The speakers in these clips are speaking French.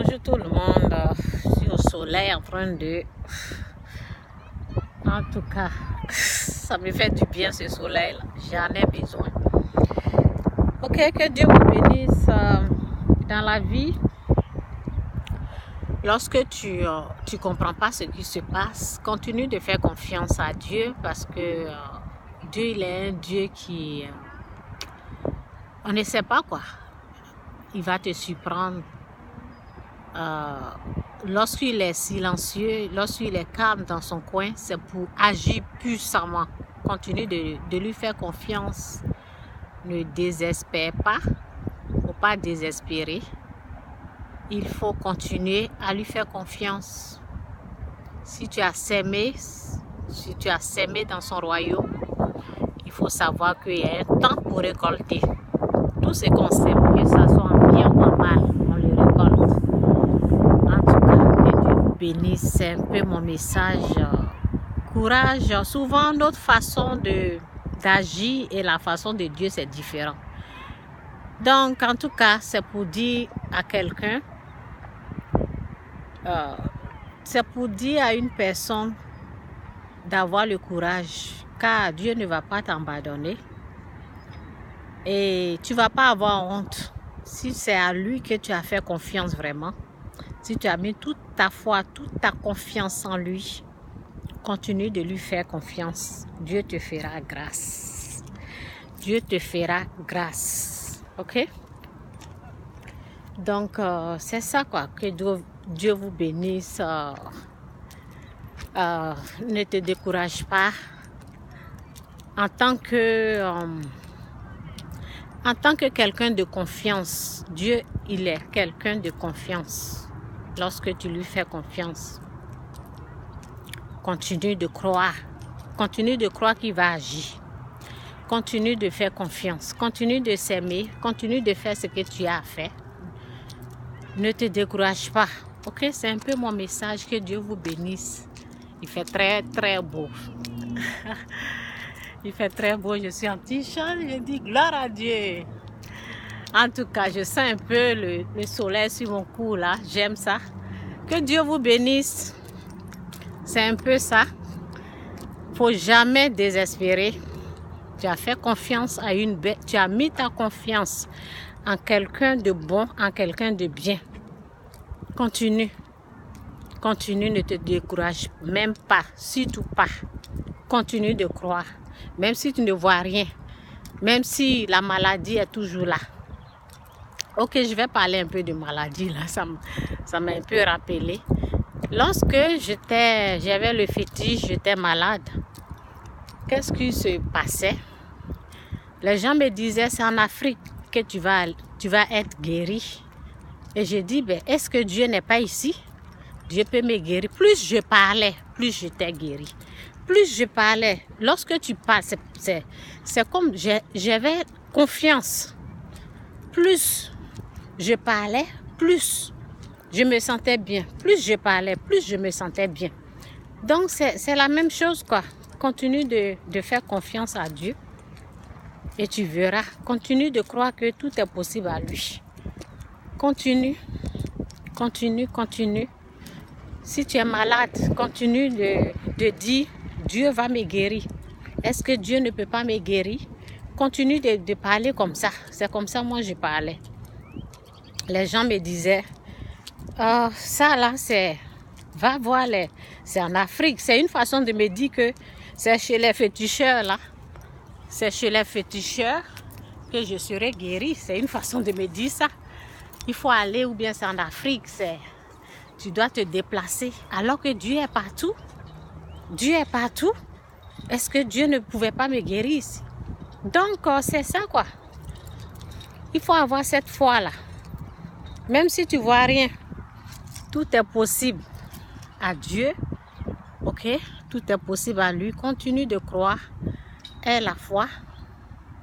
Bonjour tout le monde, je suis au soleil en train de... En tout cas, ça me fait du bien ce soleil là, j'en ai besoin. Ok, que Dieu vous bénisse dans la vie. Lorsque tu comprends pas ce qui se passe, continue de faire confiance à Dieu parce que Dieu il est un Dieu qui... on ne sait pas quoi. Il va te surprendre. Lorsqu'il est silencieux, lorsqu'il est calme dans son coin, c'est pour agir puissamment. Continue de lui faire confiance. Ne désespère pas. Il ne faut pas désespérer. Il faut continuer à lui faire confiance. Si tu as sémé dans son royaume, il faut savoir qu'il y a un temps pour récolter. Tout ce qu'on sème, que ça soit en bien ou en mal, on le récolte. En tout cas, que Dieu vous bénisse. C'est un peu mon message. Courage. Souvent, notre façon d'agir et la façon de Dieu, c'est différent. Donc, en tout cas, c'est pour dire à quelqu'un, c'est pour dire à une personne d'avoir le courage, car Dieu ne va pas t'abandonner. Et tu ne vas pas avoir honte si c'est à lui que tu as fait confiance vraiment. Si tu as mis toute ta foi, toute ta confiance en lui, continue de lui faire confiance. Dieu te fera grâce. Dieu te fera grâce. Ok? Donc, c'est ça quoi. Que Dieu vous bénisse. Ne te décourage pas. En tant que quelqu'un de confiance, Dieu, il est quelqu'un de confiance. Lorsque tu lui fais confiance, continue de croire. Continue de croire qu'il va agir. Continue de faire confiance. Continue de s'aimer. Continue de faire ce que tu as à faire. Ne te décourage pas. Ok, c'est un peu mon message. Que Dieu vous bénisse. Il fait très très beau. Il fait très beau. Je suis en t-shirt. Je dis gloire à Dieu. En tout cas, je sens un peu le soleil sur mon cou là. J'aime ça. Que Dieu vous bénisse. C'est un peu ça. Faut jamais désespérer. Tu as fait confiance à une bête. Tu as mis ta confiance en quelqu'un de bon, en quelqu'un de bien. Continue. Continue, ne te décourage même pas, surtout pas. Continue de croire. Même si tu ne vois rien. Même si la maladie est toujours là. Ok, je vais parler un peu de maladie là. Ça m'a un peu rappelé. Lorsque j'avais le fétiche, j'étais malade. Qu'est-ce qui se passait? Les gens me disaient, c'est en Afrique que tu vas être guéri. Et j'ai dit, ben, est-ce que Dieu n'est pas ici? Dieu peut me guérir. Plus je parlais, plus j'étais guéri. Plus je parlais, lorsque tu parles, c'est comme j'avais confiance. Plus je parlais, plus je me sentais bien. Plus je parlais, plus je me sentais bien. Donc, c'est la même chose, quoi. Continue de faire confiance à Dieu et tu verras. Continue de croire que tout est possible à lui. Continue, continue, continue. Si tu es malade, continue de dire Dieu va me guérir. Est-ce que Dieu ne peut pas me guérir? Continue de parler comme ça. C'est comme ça moi je parlais. Les gens me disaient, ça là c'est... Va voir, c'est en Afrique. C'est une façon de me dire que c'est chez les féticheurs là. C'est chez les féticheurs que je serai guérie. C'est une façon de me dire ça. Il faut aller ou bien c'est en Afrique. Tu dois te déplacer. Alors que Dieu est partout. Dieu est partout. Est-ce que Dieu ne pouvait pas me guérir ici? Donc c'est ça quoi. Il faut avoir cette foi là. Même si tu vois rien, tout est possible à Dieu, ok, tout est possible à lui. Continue de croire, aie la foi,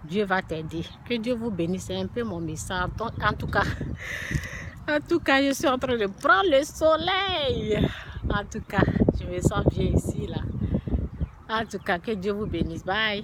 Dieu va t'aider. Que Dieu vous bénisse, c'est un peu mon message. En tout cas, je suis en train de prendre le soleil. En tout cas, je me sens bien ici là. En tout cas, que Dieu vous bénisse. Bye.